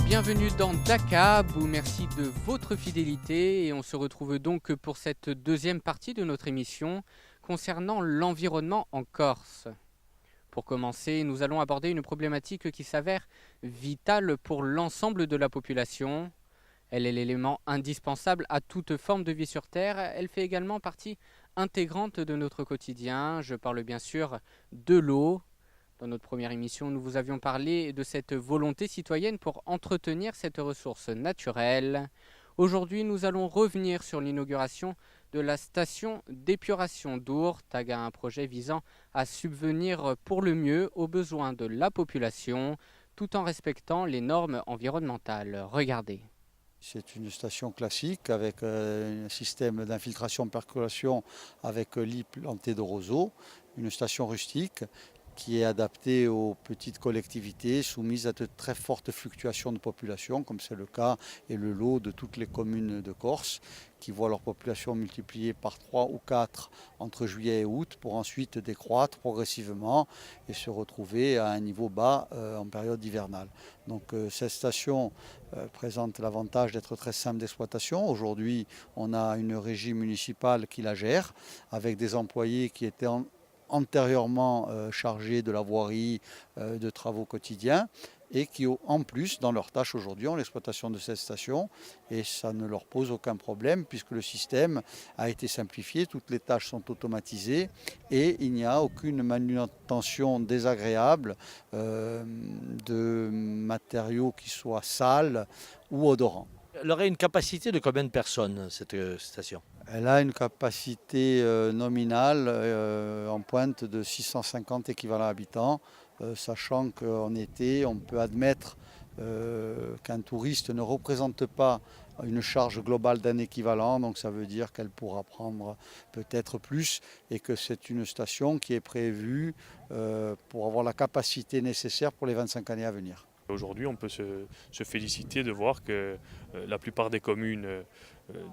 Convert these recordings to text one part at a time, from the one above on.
Bienvenue dans DACAB, merci de votre fidélité et on se retrouve donc pour cette deuxième partie de notre émission concernant l'environnement en Corse. Pour commencer, nous allons aborder une problématique qui s'avère vitale pour l'ensemble de la population. Elle est l'élément indispensable à toute forme de vie sur Terre. Elle fait également partie intégrante de notre quotidien. Je parle bien sûr de l'eau. Dans notre première émission, nous vous avions parlé de cette volonté citoyenne pour entretenir cette ressource naturelle. Aujourd'hui, nous allons revenir sur l'inauguration de la station d'épuration d'Ourtag, un projet visant à subvenir pour le mieux aux besoins de la population, tout en respectant les normes environnementales. Regardez. C'est une station classique avec un système d'infiltration-percolation avec lit planté de roseaux, une station rustique qui est adaptée aux petites collectivités soumises à de très fortes fluctuations de population, comme c'est le cas et le lot de toutes les communes de Corse, qui voient leur population multipliée par 3 ou 4 entre juillet et août, pour ensuite décroître progressivement et se retrouver à un niveau bas en période hivernale. Donc cette station présente l'avantage d'être très simple d'exploitation. Aujourd'hui, on a une régie municipale qui la gère, avec des employés qui étaient antérieurement chargés de la voirie, de travaux quotidiens, et qui en plus, dans leurs tâches aujourd'hui, ont l'exploitation de cette station, et ça ne leur pose aucun problème, puisque le système a été simplifié, toutes les tâches sont automatisées, et il n'y a aucune manutention désagréable de matériaux qui soient sales ou odorants. Elle aurait une capacité de combien de personnes, cette station ? Elle a une capacité nominale en pointe de 650 équivalents habitants, sachant qu'en été, on peut admettre qu'un touriste ne représente pas une charge globale d'un équivalent, donc ça veut dire qu'elle pourra prendre peut-être plus, et que c'est une station qui est prévue pour avoir la capacité nécessaire pour les 25 années à venir. Aujourd'hui, on peut se féliciter de voir que la plupart des communes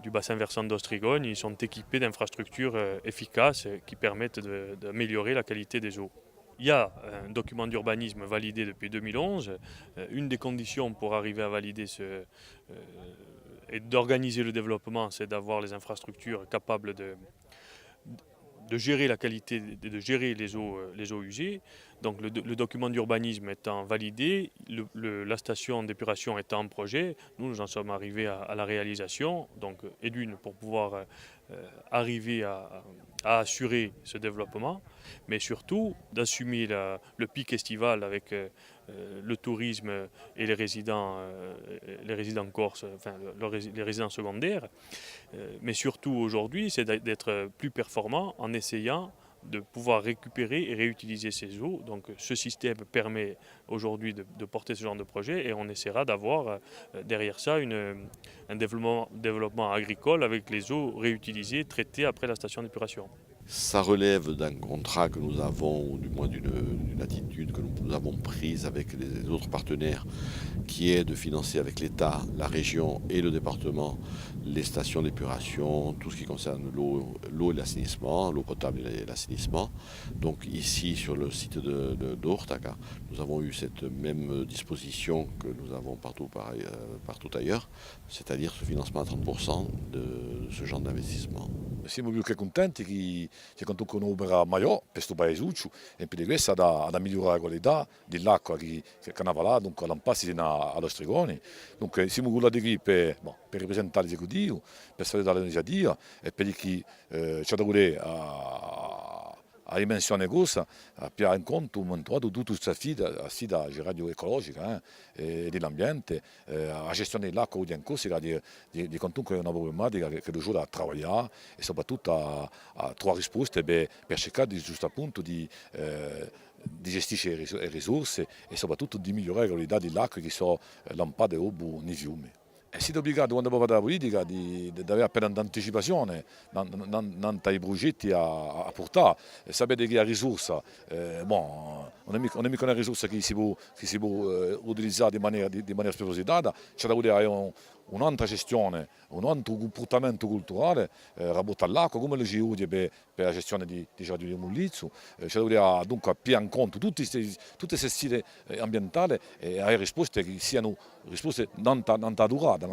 du bassin versant d'Ostrigogne sont équipées d'infrastructures efficaces qui permettent d'améliorer la qualité des eaux. Il y a un document d'urbanisme validé depuis 2011. Une des conditions pour arriver à valider et d'organiser le développement, c'est d'avoir les infrastructures capables de gérer la qualité, de gérer les eaux usées. Donc le document d'urbanisme étant validé, la station d'épuration étant en projet, nous en sommes arrivés à la réalisation. Donc, et d'une, pour pouvoir arriver à assurer ce développement, mais surtout d'assumer le pic estival avec le tourisme et les résidents corses, enfin les résidents secondaires. Mais surtout aujourd'hui, c'est d'être plus performant en essayant de pouvoir récupérer et réutiliser ces eaux. Donc ce système permet aujourd'hui de porter ce genre de projet, et on essaiera d'avoir derrière ça un développement agricole avec les eaux réutilisées, traitées après la station d'épuration. Ça relève d'un contrat que nous avons, ou du moins d'une attitude que nous avons prise avec les autres partenaires, qui est de financer avec l'État, la région et le département les stations d'épuration, tout ce qui concerne l'eau et l'assainissement, l'eau potable et l'assainissement. Donc ici, sur le site d'Ourtag, nous avons eu cette même disposition que nous avons partout ailleurs, c'est-à-dire ce financement à 30% de ce genre d'investissement. Siamo più che contenti che quando un'opera maggiore per questo paese e per questo ad migliorare la qualità dell'acqua che canava là, dunque all'ampassi allo Stregoni. Dunque siamo con la di per rappresentare l'esecutivo, per salutare l'iniziativa e per chi ci ha da volere a dimensione cosa, a più in conto montato tutta questa sfida radio ecologica e dell'ambiente, a gestione dell'acqua in cosa di quantunque è una problematica che giuro a lavorare e soprattutto a trovare risposte per cercare di giusto appunto di gestire le risorse e soprattutto di migliorare la qualità dell'acqua che sono lampade nei fiumi. E siete obbligati, quando poi fate la politica, di avere appena un'anticipazione ai progetti a portare. E sapete che la risorsa, non è mica una risorsa che si può utilizzare di maniera spropositata, c'è da avere un'altra gestione, un altro comportamento culturale rapporto all'acqua, come le ci usa per la gestione di giardini di Mullizzo, ci dovrebbe dunque più in conto tutte queste sfide ambientali e avere risposte che siano risposte non durate,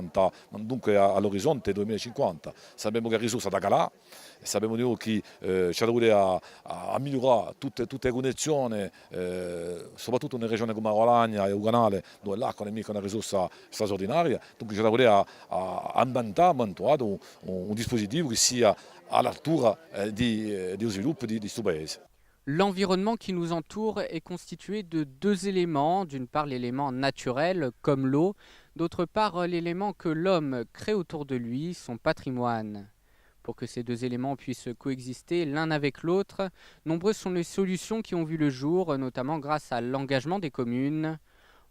dunque all'orizzonte 2050. Sappiamo che la risorsa da calà, sappiamo che ci dovrebbe a migliorare tutte le connessioni, soprattutto in regioni come la Rolagna e il canale, dove l'acqua non è mica una risorsa straordinaria, dunque ci dovrebbe a inventare un dispositivo che sia all'altura di sviluppo di questo paese. L'environnement qui nous entoure est constitué de deux éléments. D'une part, l'élément naturel, comme l'eau. D'autre part, l'élément que l'homme crée autour de lui, son patrimoine. Pour que ces deux éléments puissent coexister l'un avec l'autre, nombreuses sont les solutions qui ont vu le jour, notamment grâce à l'engagement des communes.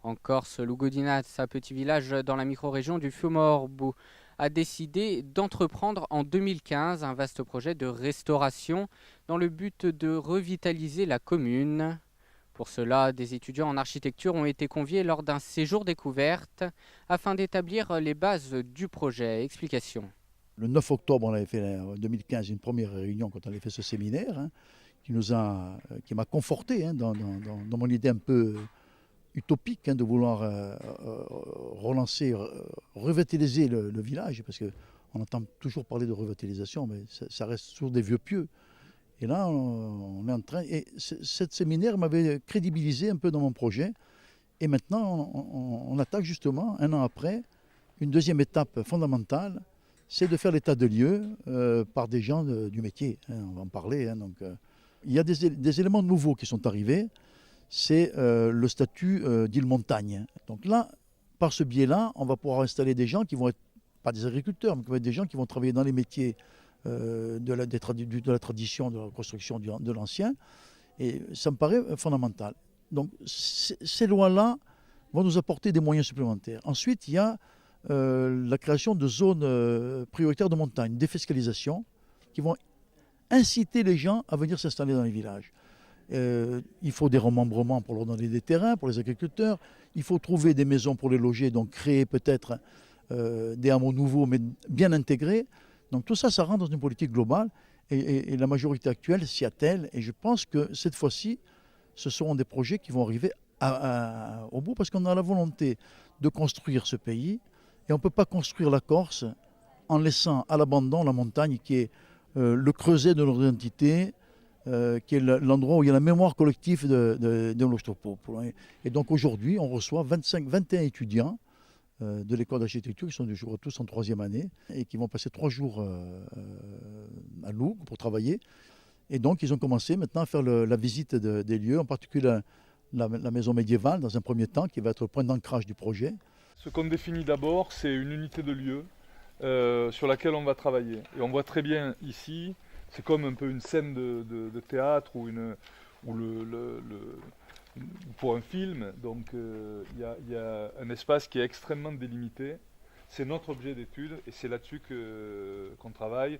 En Corse, Lugodinaz, un petit village dans la micro-région du Fiumorbu, a décidé d'entreprendre en 2015 un vaste projet de restauration dans le but de revitaliser la commune. Pour cela, des étudiants en architecture ont été conviés lors d'un séjour découverte afin d'établir les bases du projet. Explication. Le 9 octobre, on avait fait en 2015 une première réunion quand on avait fait ce séminaire qui m'a conforté dans mon idée un peu utopique de vouloir relancer, revitaliser le village, parce qu'on entend toujours parler de revitalisation, mais ça reste toujours des vieux pieux. Et là, on est en train... Et ce séminaire m'avait crédibilisé un peu dans mon projet. Et maintenant, on attaque justement, un an après, une deuxième étape fondamentale, c'est de faire l'état de lieu par des gens du métier. On va en parler. Il y a des éléments nouveaux qui sont arrivés. C'est le statut d'île montagne. Donc là, par ce biais-là, on va pouvoir installer des gens qui vont être, pas des agriculteurs, mais qui vont être des gens qui vont travailler dans les métiers de la tradition, de la construction de l'ancien. Et ça me paraît fondamental. Donc ces lois-là vont nous apporter des moyens supplémentaires. Ensuite, il y a la création de zones prioritaires de montagne, défiscalisation, qui vont inciter les gens à venir s'installer dans les villages. Il faut des remembrements pour leur donner des terrains, pour les agriculteurs. Il faut trouver des maisons pour les loger, donc créer peut-être des hameaux nouveaux, mais bien intégrés. Donc tout ça, ça rentre dans une politique globale. Et la majorité actuelle s'y attelle. Et je pense que cette fois-ci, ce seront des projets qui vont arriver au bout, parce qu'on a la volonté de construire ce pays. Et on ne peut pas construire la Corse en laissant à l'abandon la montagne qui est le creuset de notre identité, qui est l'endroit où il y a la mémoire collective de notre peuple. Et donc aujourd'hui, on reçoit 21 étudiants de l'école d'architecture qui sont tous en 3e année et qui vont passer 3 jours à Lourdes pour travailler. Et donc ils ont commencé maintenant à faire la visite des lieux, en particulier la maison médiévale dans un premier temps, qui va être le point d'ancrage du projet. Ce qu'on définit d'abord, c'est une unité de lieu sur laquelle on va travailler. Et on voit très bien ici, c'est comme un peu une scène de théâtre ou pour un film. Donc il y a un espace qui est extrêmement délimité. C'est notre objet d'étude et c'est là-dessus qu'on travaille.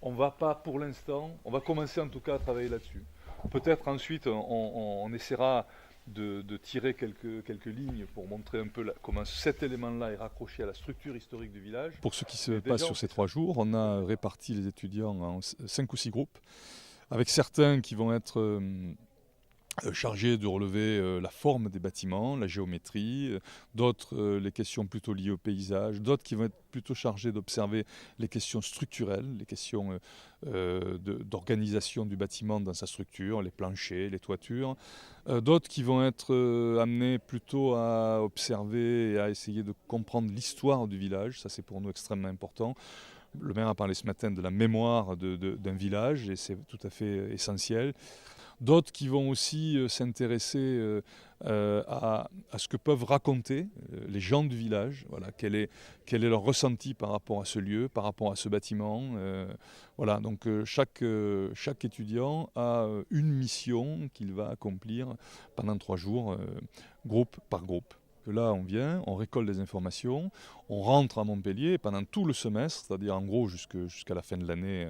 On va pas pour l'instant, on va commencer en tout cas à travailler là-dessus. Peut-être ensuite on essaiera de tirer quelques lignes pour montrer un peu comment cet élément-là est raccroché à la structure historique du village. Pour ce qui se passe sur ces 3 jours, on a réparti les étudiants en 5 ou 6 groupes, avec certains qui vont être chargés de relever la forme des bâtiments, la géométrie, d'autres les questions plutôt liées au paysage, d'autres qui vont être plutôt chargés d'observer les questions structurelles, les questions d'organisation du bâtiment dans sa structure, les planchers, les toitures, d'autres qui vont être amenés plutôt à observer et à essayer de comprendre l'histoire du village, ça c'est pour nous extrêmement important. Le maire a parlé ce matin de la mémoire d'un village et c'est tout à fait essentiel. D'autres qui vont aussi s'intéresser à ce que peuvent raconter les gens du village, voilà, quel est leur ressenti par rapport à ce lieu, par rapport à ce bâtiment. Voilà, donc chaque étudiant a une mission qu'il va accomplir pendant 3 jours, groupe par groupe. Là, on vient, on récolte des informations, on rentre à Montpellier pendant tout le semestre, c'est-à-dire en gros jusqu'à la fin de l'année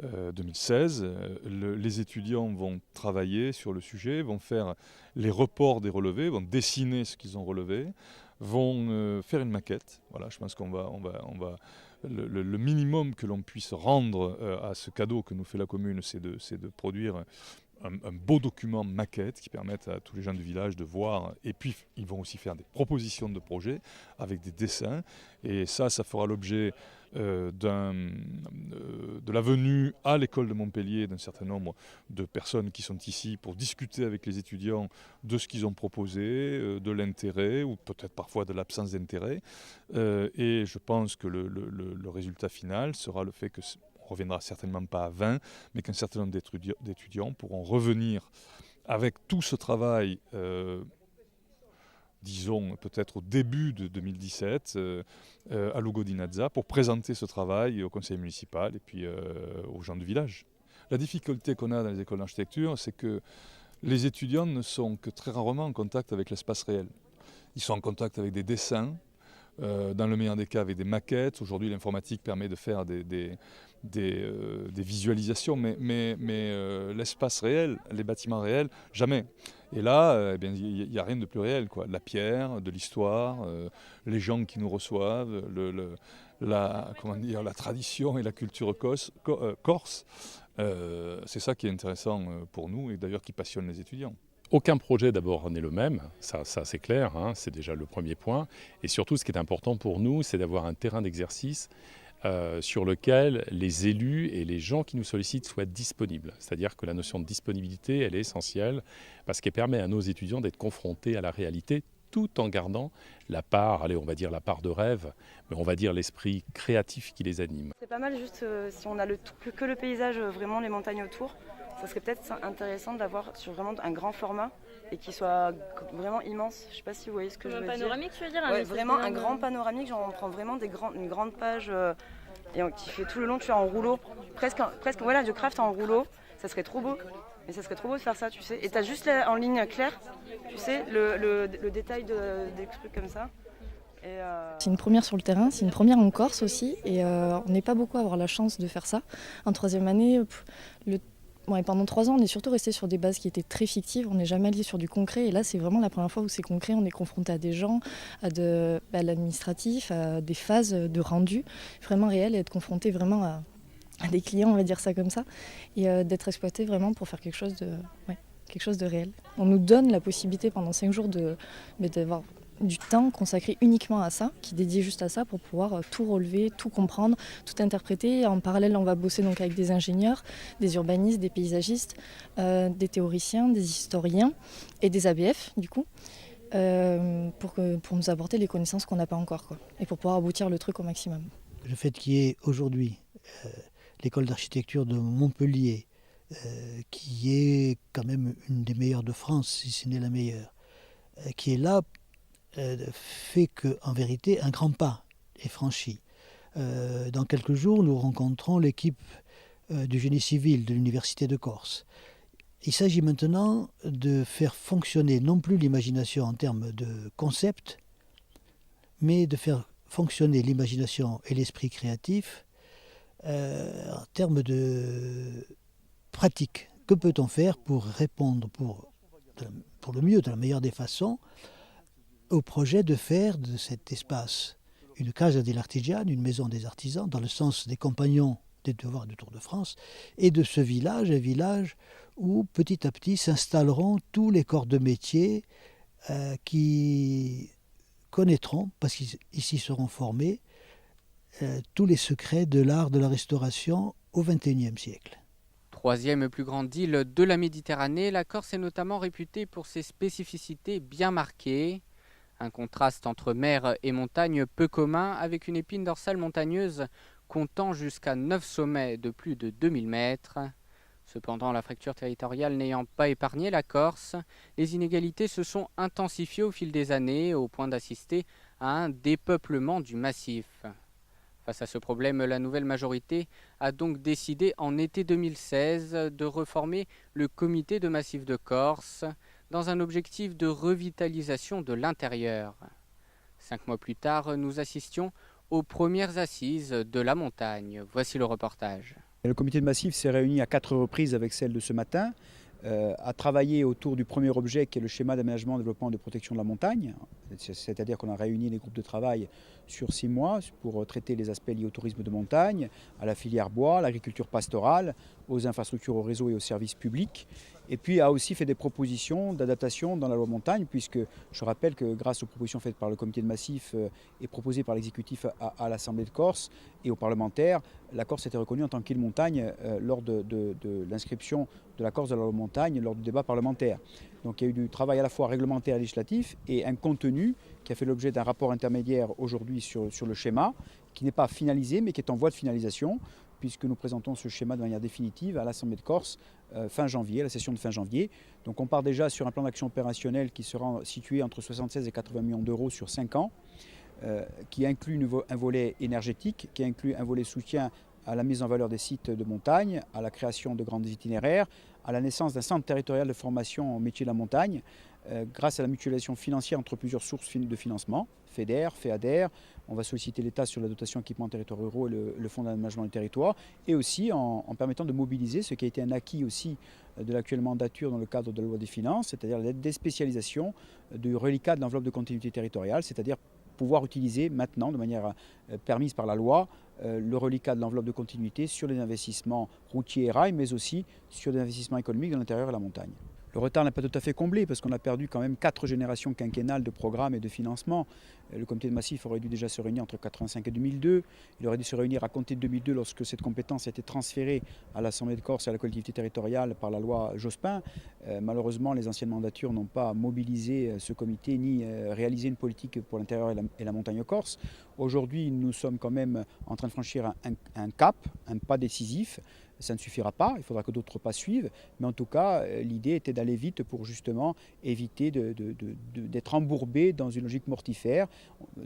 2016, les étudiants vont travailler sur le sujet, vont faire les reports des relevés, vont dessiner ce qu'ils ont relevé, vont faire une maquette. Voilà, je pense qu'on va le minimum que l'on puisse rendre à ce cadeau que nous fait la commune, c'est de produire un beau document maquette qui permette à tous les gens du village de voir. Et puis, ils vont aussi faire des propositions de projets avec des dessins. Et ça fera l'objet de la venue à l'école de Montpellier d'un certain nombre de personnes qui sont ici pour discuter avec les étudiants de ce qu'ils ont proposé, de l'intérêt ou peut-être parfois de l'absence d'intérêt. Et je pense que le résultat final sera le fait que on ne reviendra certainement pas à 20, mais qu'un certain nombre d'étudiants pourront revenir avec tout ce travail, disons peut-être au début de 2017, à Lugo di Nazza, pour présenter ce travail au conseil municipal et puis aux gens du village. La difficulté qu'on a dans les écoles d'architecture, c'est que les étudiants ne sont que très rarement en contact avec l'espace réel. Ils sont en contact avec des dessins, dans le meilleur des cas avec des maquettes. Aujourd'hui, l'informatique permet de faire des visualisations, mais l'espace réel, les bâtiments réels, jamais. Et là, il n'y a rien de plus réel, quoi. La pierre, de l'histoire, les gens qui nous reçoivent, la tradition et la culture corse. C'est ça qui est intéressant pour nous et d'ailleurs qui passionne les étudiants. Aucun projet d'abord n'est le même, ça c'est clair, hein, c'est déjà le premier point. Et surtout, ce qui est important pour nous, c'est d'avoir un terrain d'exercice sur lequel les élus et les gens qui nous sollicitent soient disponibles. C'est-à-dire que la notion de disponibilité, elle est essentielle parce qu'elle permet à nos étudiants d'être confrontés à la réalité tout en gardant la part, on va dire la part de rêve, mais on va dire l'esprit créatif qui les anime. C'est pas mal juste si on a que le paysage, vraiment les montagnes autour. Ça serait peut-être intéressant d'avoir sur vraiment un grand format et qui soit vraiment immense. Je ne sais pas si vous voyez ce que je veux dire. Un panoramique, tu veux dire? Ouais, vraiment un grand panoramique, genre on prend vraiment une grande page et qui fait tout le long, tu fais en rouleau. Presque voilà, du craft en rouleau. Ça serait trop beau. Et ça serait trop beau de faire ça, tu sais. Et tu as juste en ligne claire, tu sais, le détail des trucs comme ça. C'est une première sur le terrain, c'est une première en Corse aussi. Et on n'est pas beaucoup à avoir la chance de faire ça. En troisième année, pendant 3 ans, on est surtout resté sur des bases qui étaient très fictives. On n'est jamais allé sur du concret. Et là, c'est vraiment la première fois où c'est concret. On est confronté à des gens, à l'administratif, à des phases de rendu vraiment réelles et être confronté vraiment à des clients, on va dire ça comme ça, et d'être exploité vraiment pour faire quelque chose de réel. On nous donne la possibilité pendant 5 jours d'avoir du temps consacré uniquement à ça, qui est dédié juste à ça pour pouvoir tout relever, tout comprendre, tout interpréter. En parallèle, on va bosser donc avec des ingénieurs, des urbanistes, des paysagistes, des théoriciens, des historiens et des ABF du coup, pour nous apporter les connaissances qu'on n'a pas encore, quoi, et pour pouvoir aboutir le truc au maximum. Le fait qu'il y ait aujourd'hui l'école d'architecture de Montpellier, qui est quand même une des meilleures de France, si ce n'est la meilleure, qui est là, fait qu'en vérité, un grand pas est franchi. Dans quelques jours, nous rencontrons l'équipe du génie civil de l'Université de Corse. Il s'agit maintenant de faire fonctionner non plus l'imagination en termes de concept, mais de faire fonctionner l'imagination et l'esprit créatif en termes de pratique. Que peut-on faire pour répondre pour le mieux, de la meilleure des façons, au projet de faire de cet espace une Casa dell'Artigiano, une maison des artisans, dans le sens des compagnons des devoirs du Tour de France, et de ce village, un village où petit à petit s'installeront tous les corps de métier qui connaîtront, parce qu'ici seront formés, tous les secrets de l'art de la restauration au XXIe siècle. Troisième plus grande île de la Méditerranée, la Corse est notamment réputée pour ses spécificités bien marquées. Un contraste entre mer et montagne peu commun, avec une épine dorsale montagneuse comptant jusqu'à 9 sommets de plus de 2000 mètres. Cependant, la fracture territoriale n'ayant pas épargné la Corse, les inégalités se sont intensifiées au fil des années, au point d'assister à un dépeuplement du massif. Face à ce problème, la nouvelle majorité a donc décidé en été 2016 de reformer le comité de massif de Corse dans un objectif de revitalisation de l'intérieur. 5 mois plus tard, nous assistions aux premières assises de la montagne. Voici le reportage. Le comité de massif s'est réuni à 4 reprises avec celle de ce matin, a travaillé autour du premier objet qui est le schéma d'aménagement, développement et de protection de la montagne, C'est-à-dire qu'on a réuni les groupes de travail sur 6 mois pour traiter les aspects liés au tourisme de montagne, à la filière bois, à l'agriculture pastorale, aux infrastructures, aux réseaux et aux services publics. Et puis a aussi fait des propositions d'adaptation dans la loi montagne, puisque je rappelle que grâce aux propositions faites par le comité de massif et proposées par l'exécutif à l'Assemblée de Corse et aux parlementaires, la Corse a été reconnue en tant qu'île montagne lors de l'inscription de la Corse dans la loi montagne lors du débat parlementaire. Donc il y a eu du travail à la fois réglementaire et législatif et un contenu qui a fait l'objet d'un rapport intermédiaire aujourd'hui sur le schéma, qui n'est pas finalisé mais qui est en voie de finalisation, puisque nous présentons ce schéma de manière définitive à l'Assemblée de Corse fin janvier, à la session de fin janvier. Donc on part déjà sur un plan d'action opérationnel qui sera situé entre 76 et 80 millions d'euros sur 5 ans, qui inclut un volet énergétique, qui inclut un volet soutien à la mise en valeur des sites de montagne, à la création de grands itinéraires, à la naissance d'un centre territorial de formation au métier de la montagne, grâce à la mutualisation financière entre plusieurs sources de financement, FEDER, FEADER. On va solliciter l'État sur la dotation équipement territoires ruraux et le fonds d'aménagement du territoire, et aussi en permettant de mobiliser ce qui a été un acquis aussi de l'actuelle mandature dans le cadre de la loi des finances, c'est-à-dire la déspécialisation du reliquat de l'enveloppe de continuité territoriale, c'est-à-dire pouvoir utiliser maintenant, de manière permise par la loi, le reliquat de l'enveloppe de continuité sur les investissements routiers et rails, mais aussi sur des investissements économiques dans l'intérieur et la montagne. Le retard n'est pas tout à fait comblé parce qu'on a perdu quand même 4 générations quinquennales de programmes et de financement. Le comité de massif aurait dû déjà se réunir entre 1985 et 2002. Il aurait dû se réunir à compter de 2002 lorsque cette compétence a été transférée à l'Assemblée de Corse et à la collectivité territoriale par la loi Jospin. Malheureusement, les anciennes mandatures n'ont pas mobilisé ce comité ni réalisé une politique pour l'intérieur et la montagne corse. Aujourd'hui, nous sommes quand même en train de franchir un cap, un pas décisif. Ça ne suffira pas, il faudra que d'autres pas suivent, mais en tout cas, l'idée était d'aller vite pour justement éviter d'être embourbé dans une logique mortifère,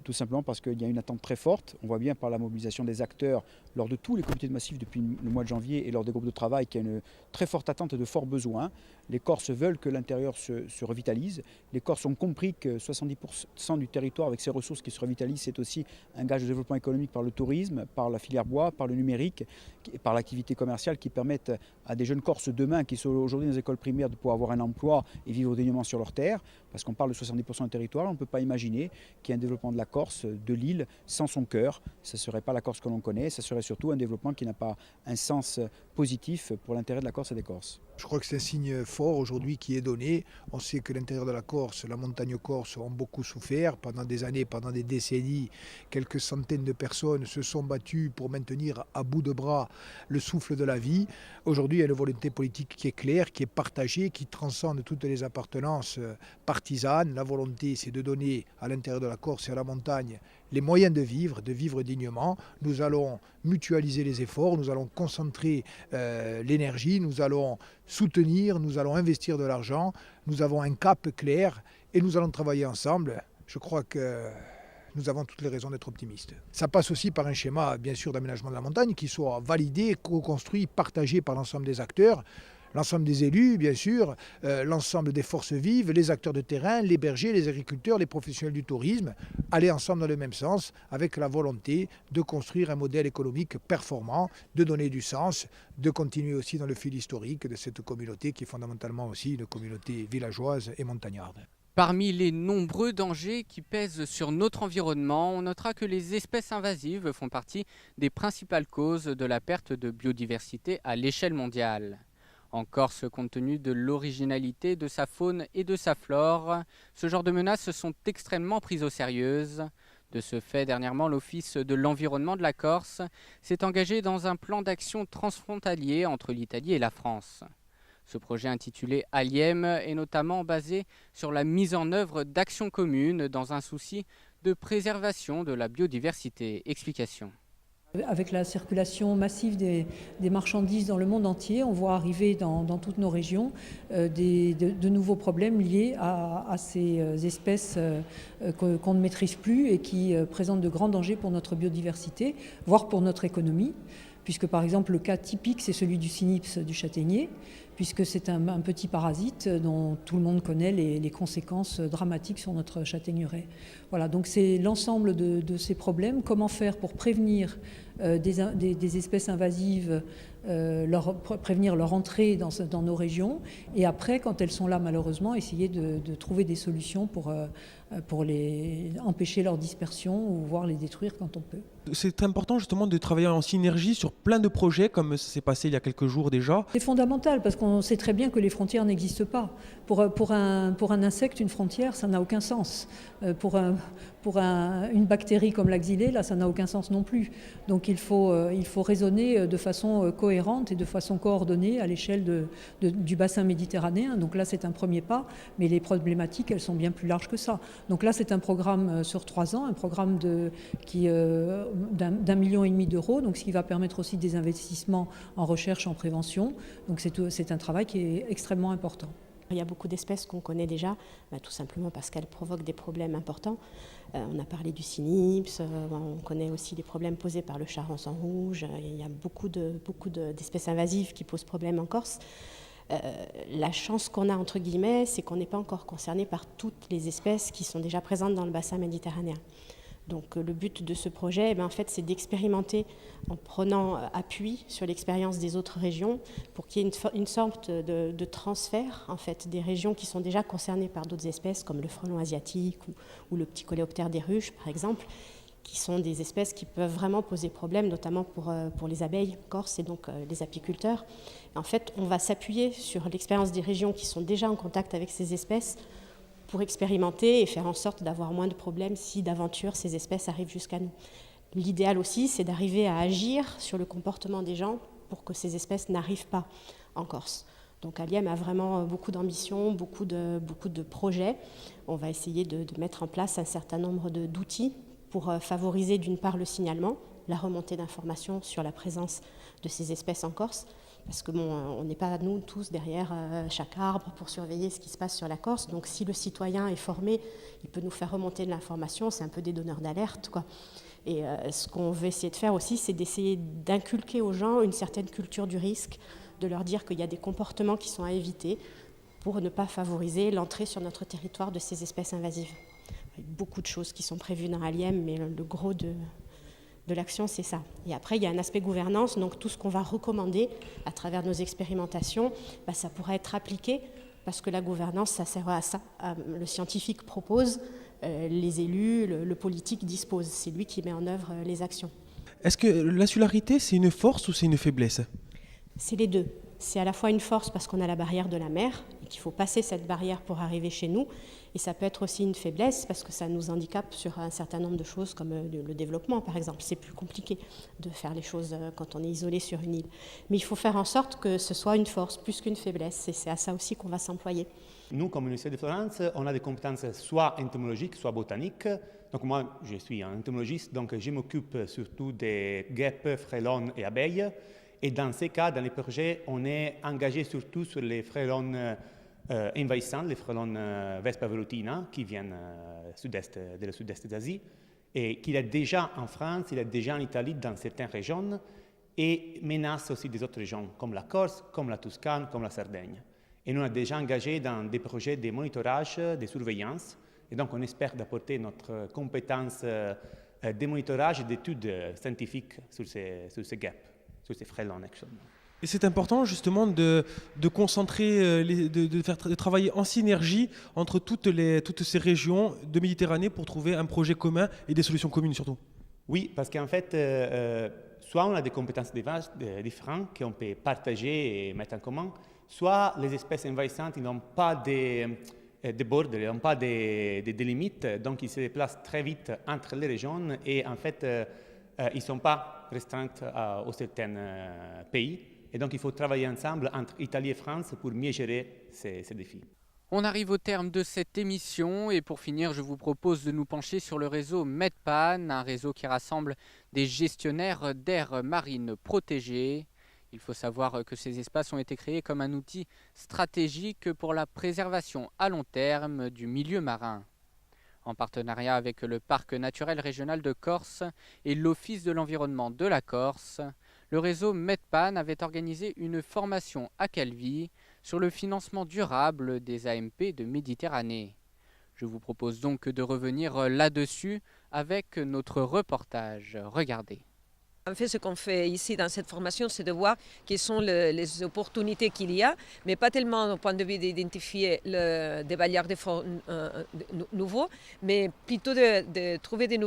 tout simplement parce qu'il y a une attente très forte. On voit bien par la mobilisation des acteurs lors de tous les comités de massif depuis le mois de janvier et lors des groupes de travail qu'il y a une très forte attente et de forts besoins. Les Corses veulent que l'intérieur se revitalise. Les Corses ont compris que 70% du territoire avec ses ressources qui se revitalisent, c'est aussi un gage de développement économique par le tourisme, par la filière bois, par le numérique et par l'activité commerciale qui permettent à des jeunes Corses demain qui sont aujourd'hui dans les écoles primaires de pouvoir avoir un emploi et vivre dignement sur leur terre. Parce qu'on parle de 70% du territoire, on ne peut pas imaginer qu'il y ait un développement de la Corse, de l'île, sans son cœur. Ce ne serait pas la Corse que l'on connaît, ça serait surtout un développement qui n'a pas un sens positif pour l'intérêt de la Corse et des Corses. Je crois que c'est un signe fort aujourd'hui qui est donné. On sait que l'intérieur de la Corse, la montagne corse ont beaucoup souffert pendant des années, pendant des décennies. Quelques centaines de personnes se sont battues pour maintenir à bout de bras le souffle de la vie. Aujourd'hui, il y a une volonté politique qui est claire, qui est partagée, qui transcende toutes les appartenances partisanes. La volonté, c'est de donner à l'intérieur de la Corse et à la montagne les moyens de vivre dignement. Nous allons mutualiser les efforts, nous allons concentrer l'énergie, nous allons soutenir, nous allons investir de l'argent, nous avons un cap clair et nous allons travailler ensemble. Je crois que nous avons toutes les raisons d'être optimistes. Ça passe aussi par un schéma, bien sûr, d'aménagement de la montagne qui soit validé, co-construit, partagé par l'ensemble des acteurs. L'ensemble des élus, bien sûr, l'ensemble des forces vives, les acteurs de terrain, les bergers, les agriculteurs, les professionnels du tourisme, aller ensemble dans le même sens avec la volonté de construire un modèle économique performant, de donner du sens, de continuer aussi dans le fil historique de cette communauté qui est fondamentalement aussi une communauté villageoise et montagnarde. Parmi les nombreux dangers qui pèsent sur notre environnement, on notera que les espèces invasives font partie des principales causes de la perte de biodiversité à l'échelle mondiale. En Corse, compte tenu de l'originalité de sa faune et de sa flore, ce genre de menaces sont extrêmement prises au sérieux. De ce fait, dernièrement, l'Office de l'environnement de la Corse s'est engagé dans un plan d'action transfrontalier entre l'Italie et la France. Ce projet intitulé Aliem est notamment basé sur la mise en œuvre d'actions communes dans un souci de préservation de la biodiversité. Explication. Avec la circulation massive des marchandises dans le monde entier, on voit arriver dans toutes nos régions de nouveaux problèmes liés à ces espèces qu'on ne maîtrise plus et qui présentent de grands dangers pour notre biodiversité, voire pour notre économie. Puisque par exemple le cas typique c'est celui du cynips du châtaignier, puisque c'est un petit parasite dont tout le monde connaît les conséquences dramatiques sur notre châtaigneraie. Voilà, donc c'est l'ensemble de ces problèmes. Comment faire pour prévenir des espèces invasives prévenir leur entrée dans nos régions, et après, quand elles sont là, malheureusement, essayer de trouver des solutions pour empêcher leur dispersion ou voire les détruire quand on peut. C'est important justement de travailler en synergie sur plein de projets, comme ça s'est passé il y a quelques jours déjà. C'est fondamental parce qu'on sait très bien que les frontières n'existent pas. Pour un insecte, une frontière, ça n'a aucun sens. Pour une bactérie comme la xylée, là, ça n'a aucun sens non plus. Donc il faut raisonner de façon cohérente et de façon coordonnée à l'échelle du bassin méditerranéen. Donc là, c'est un premier pas, mais les problématiques, elles sont bien plus larges que ça. Donc là, c'est un programme sur 3 ans, un programme d'1,5 million d'euros, donc ce qui va permettre aussi des investissements en recherche, en prévention. Donc c'est un travail qui est extrêmement important. Il y a beaucoup d'espèces qu'on connaît déjà, tout simplement parce qu'elles provoquent des problèmes importants. On a parlé du cynips, on connaît aussi les problèmes posés par le charançon rouge. Il y a beaucoup d'espèces invasives qui posent problème en Corse. La chance qu'on a, entre guillemets, c'est qu'on n'est pas encore concerné par toutes les espèces qui sont déjà présentes dans le bassin méditerranéen. Donc le but de ce projet, en fait, c'est d'expérimenter en prenant appui sur l'expérience des autres régions pour qu'il y ait une sorte de transfert en fait, des régions qui sont déjà concernées par d'autres espèces comme le frelon asiatique ou le petit coléoptère des ruches, par exemple, qui sont des espèces qui peuvent vraiment poser problème, notamment pour les abeilles corses et donc les apiculteurs. En fait, on va s'appuyer sur l'expérience des régions qui sont déjà en contact avec ces espèces pour expérimenter et faire en sorte d'avoir moins de problèmes si d'aventure ces espèces arrivent jusqu'à nous. L'idéal aussi, c'est d'arriver à agir sur le comportement des gens pour que ces espèces n'arrivent pas en Corse. Donc Aliem a vraiment beaucoup d'ambition, beaucoup de projets. On va essayer de mettre en place un certain nombre d'outils pour favoriser d'une part le signalement, la remontée d'informations sur la présence de ces espèces en Corse, parce que on n'est pas nous tous derrière chaque arbre pour surveiller ce qui se passe sur la Corse. Donc si le citoyen est formé, il peut nous faire remonter de l'information, c'est un peu des donneurs d'alerte, quoi. Et ce qu'on veut essayer de faire aussi, c'est d'essayer d'inculquer aux gens une certaine culture du risque, de leur dire qu'il y a des comportements qui sont à éviter pour ne pas favoriser l'entrée sur notre territoire de ces espèces invasives. Il y a beaucoup de choses qui sont prévues dans Aliem, mais le gros de l'action, c'est ça. Et après, il y a un aspect gouvernance, donc tout ce qu'on va recommander à travers nos expérimentations, ça pourra être appliqué, parce que la gouvernance, ça sert à ça. Le scientifique propose, les élus, le politique dispose. C'est lui qui met en œuvre les actions. Est-ce que l'insularité, c'est une force ou c'est une faiblesse ? C'est les deux. C'est à la fois une force parce qu'on a la barrière de la mer, et qu'il faut passer cette barrière pour arriver chez nous. Et ça peut être aussi une faiblesse parce que ça nous handicape sur un certain nombre de choses comme le développement, par exemple. C'est plus compliqué de faire les choses quand on est isolé sur une île. Mais il faut faire en sorte que ce soit une force plus qu'une faiblesse. Et c'est à ça aussi qu'on va s'employer. Nous, comme Université de Florence, on a des compétences soit entomologiques, soit botaniques. Donc moi, je suis un entomologiste, donc je m'occupe surtout des guêpes, frelons et abeilles. Et dans ces cas, dans les projets, on est engagé surtout sur les frelons envahissants, les frelons Vespa velutina, qui viennent de le sud-est d'Asie, et qu'il est déjà en France, il est déjà en Italie, dans certaines régions, et menace aussi des autres régions, comme la Corse, comme la Toscane, comme la Sardaigne. Et nous, on est déjà engagé dans des projets de monitorage, de surveillance, et donc on espère d'apporter notre compétence de monitorage et d'études scientifiques sur ces guêpes, sur ces frelons, actuellement. Et c'est important justement de concentrer, de travailler en synergie entre toutes ces régions de Méditerranée pour trouver un projet commun et des solutions communes surtout. Oui, parce qu'en fait, soit on a des compétences différentes qu'on peut partager et mettre en commun, soit les espèces envahissantes n'ont pas des borders, ils n'ont pas des limites, donc ils se déplacent très vite entre les régions et en fait, ils ne sont pas restreints aux certains pays. Et donc, il faut travailler ensemble entre Italie et France pour mieux gérer ces défis. On arrive au terme de cette émission et pour finir, je vous propose de nous pencher sur le réseau Medpan, un réseau qui rassemble des gestionnaires d'aires marines protégées. Il faut savoir que ces espaces ont été créés comme un outil stratégique pour la préservation à long terme du milieu marin. En partenariat avec le Parc naturel régional de Corse et l'Office de l'environnement de la Corse, le réseau Medpan avait organisé une formation à Calvi sur le financement durable des AMP de Méditerranée. Je vous propose donc de revenir là-dessus avec notre reportage. Regardez. En fait, ce qu'on fait ici dans cette formation, c'est de voir quelles sont les opportunités qu'il y a, mais pas tellement au point de vue d'identifier des bailleurs de fonds nouveaux, mais plutôt de trouver de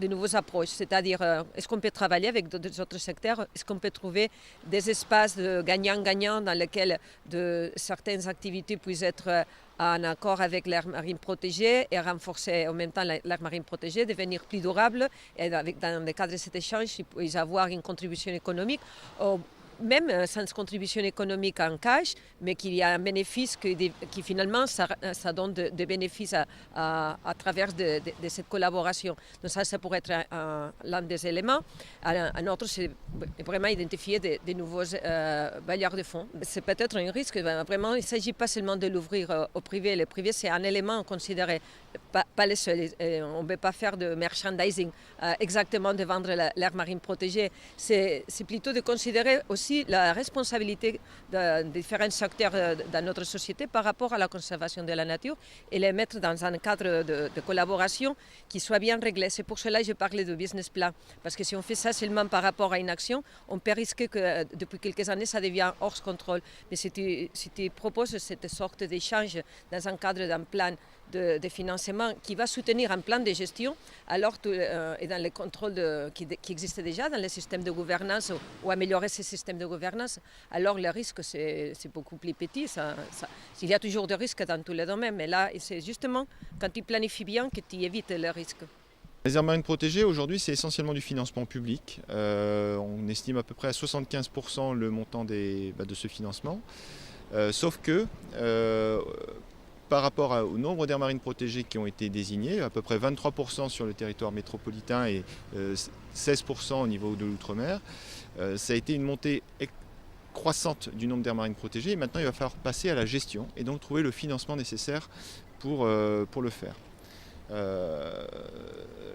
nouveaux approches. C'est-à-dire, est-ce qu'on peut travailler avec d'autres autres secteurs? Est-ce qu'on peut trouver des espaces de gagnant-gagnant dans lesquels certaines activités puissent être en accord avec l'aire marine protégée et renforcer en même temps l'aire marine protégée, devenir plus durable et dans le cadre de cet échange, il peut avoir une contribution économique, même sans contribution économique en cash, mais qu'il y a un bénéfice qui finalement ça donne des bénéfices à travers de cette collaboration. Donc ça pourrait être l'un des éléments. Un autre, c'est vraiment identifier des nouveaux bailleurs de fonds. C'est peut-être un risque. Vraiment, il ne s'agit pas seulement de l'ouvrir au privé. Le privé, c'est un élément à considérer, pas le seul. On ne peut pas faire de merchandising, exactement de vendre l'aire marine protégée. C'est plutôt de considérer aussi la responsabilité de différents secteurs dans notre société par rapport à la conservation de la nature et les mettre dans un cadre de collaboration qui soit bien réglé. C'est pour cela que je parlais de business plan, parce que si on fait ça seulement par rapport à une action, on peut risquer que depuis quelques années, ça devient hors contrôle. Mais si tu proposes cette sorte d'échange dans un cadre d'un plan de financement qui va soutenir un plan de gestion, alors et dans les contrôles qui existent déjà dans les systèmes de gouvernance ou améliorer ces systèmes de gouvernance, alors le risque c'est beaucoup plus petit. Il y a toujours des risques dans tous les domaines, mais là c'est justement quand tu planifies bien que tu évites les risques. Les aires marines protégées, aujourd'hui, c'est essentiellement du financement public. On estime à peu près à 75% le montant de ce financement. Sauf que par rapport au nombre d'aires marines protégées qui ont été désignées, à peu près 23% sur le territoire métropolitain et 16% au niveau de l'outre-mer, ça a été une montée croissante du nombre d'aires marines protégées. Et maintenant, il va falloir passer à la gestion et donc trouver le financement nécessaire pour le faire.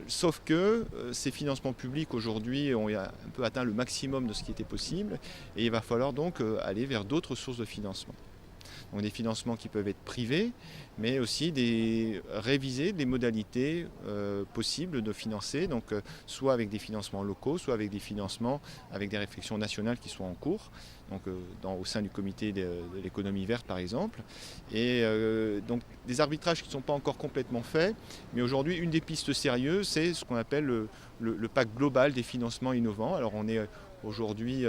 Sauf que ces financements publics aujourd'hui ont un peu atteint le maximum de ce qui était possible et il va falloir donc aller vers d'autres sources de financement. Donc des financements qui peuvent être privés, mais aussi réviser les modalités possibles de financer, donc soit avec des financements locaux, soit avec des financements avec des réflexions nationales qui sont en cours, donc au sein du comité de l'économie verte par exemple. Et donc des arbitrages qui ne sont pas encore complètement faits, mais aujourd'hui une des pistes sérieuses, c'est ce qu'on appelle le pacte global des financements innovants. Alors on est aujourd'hui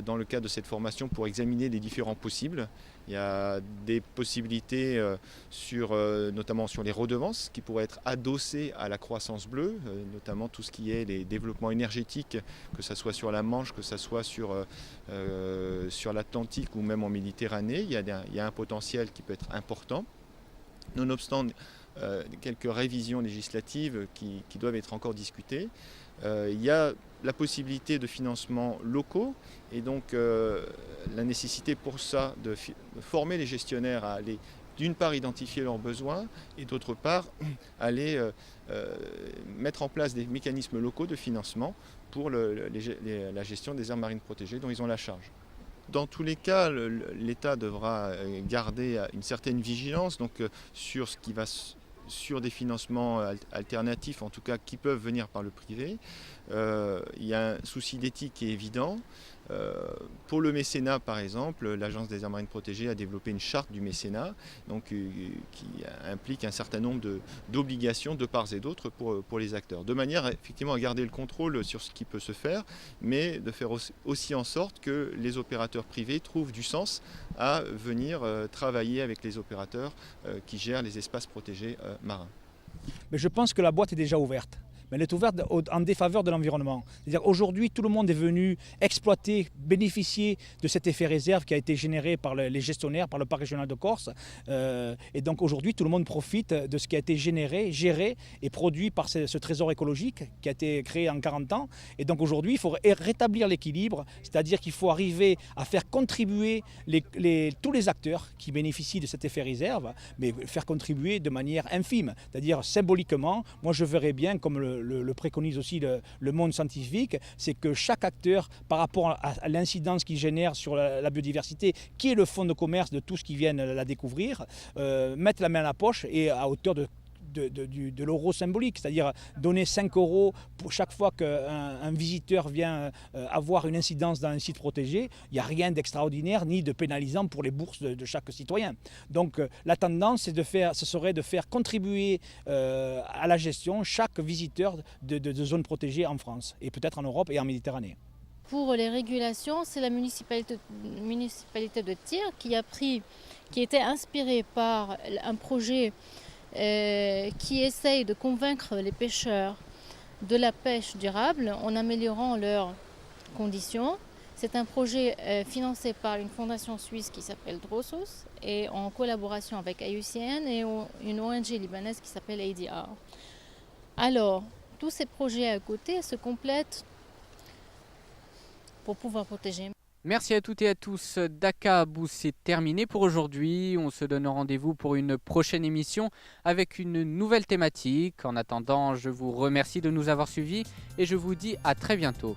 dans le cadre de cette formation pour examiner les différents possibles. Il y a des possibilités notamment sur les redevances qui pourraient être adossées à la croissance bleue, notamment tout ce qui est les développements énergétiques, que ce soit sur la Manche, que ce soit sur l'Atlantique ou même en Méditerranée. Il y a un potentiel qui peut être important. Nonobstant quelques révisions législatives qui doivent être encore discutées, il y a la possibilité de financements locaux et donc la nécessité pour ça de former les gestionnaires à aller d'une part identifier leurs besoins et d'autre part aller mettre en place des mécanismes locaux de financement pour la gestion des aires marines protégées dont ils ont la charge. Dans tous les cas, l'État devra garder une certaine vigilance donc, sur des financements alternatifs, en tout cas qui peuvent venir par le privé. Il y a un souci d'éthique qui est évident. Pour le mécénat, par exemple, l'Agence des aires marines protégées a développé une charte du mécénat donc, qui implique un certain nombre d'obligations de part et d'autre pour les acteurs, de manière effectivement à garder le contrôle sur ce qui peut se faire, mais de faire aussi en sorte que les opérateurs privés trouvent du sens à venir travailler avec les opérateurs qui gèrent les espaces protégés marins. Mais je pense que la boîte est déjà ouverte. Mais elle est ouverte en défaveur de l'environnement. C'est-à-dire aujourd'hui, tout le monde est venu exploiter, bénéficier de cet effet réserve qui a été généré par les gestionnaires, par le parc régional de Corse. Et donc aujourd'hui, tout le monde profite de ce qui a été généré, géré et produit par ce trésor écologique qui a été créé en 40 ans. Et donc aujourd'hui, il faut rétablir l'équilibre, c'est-à-dire qu'il faut arriver à faire contribuer tous les acteurs qui bénéficient de cet effet réserve, mais faire contribuer de manière infime, c'est-à-dire symboliquement. Moi, je verrais bien, comme le préconise aussi le monde scientifique, c'est que chaque acteur, par rapport à l'incidence qu'il génère sur la biodiversité, qui est le fonds de commerce de tous qui viennent la découvrir, mette la main à la poche et à hauteur de de l'euro symbolique, c'est-à-dire donner 5 € pour chaque fois qu'un visiteur vient avoir une incidence dans un site protégé. Il n'y a rien d'extraordinaire ni de pénalisant pour les bourses de chaque citoyen. Donc la tendance, ce serait de faire contribuer à la gestion chaque visiteur de zones protégées en France, et peut-être en Europe et en Méditerranée. Pour les régulations, c'est la municipalité de Tir qui était inspirée par un projet qui essaye de convaincre les pêcheurs de la pêche durable en améliorant leurs conditions. C'est un projet financé par une fondation suisse qui s'appelle Drossos et en collaboration avec IUCN et une ONG libanaise qui s'appelle ADR. Alors, tous ces projets à côté se complètent pour pouvoir protéger. Merci à toutes et à tous. Dakaabou, c'est terminé pour aujourd'hui. On se donne rendez-vous pour une prochaine émission avec une nouvelle thématique. En attendant, je vous remercie de nous avoir suivis et je vous dis à très bientôt.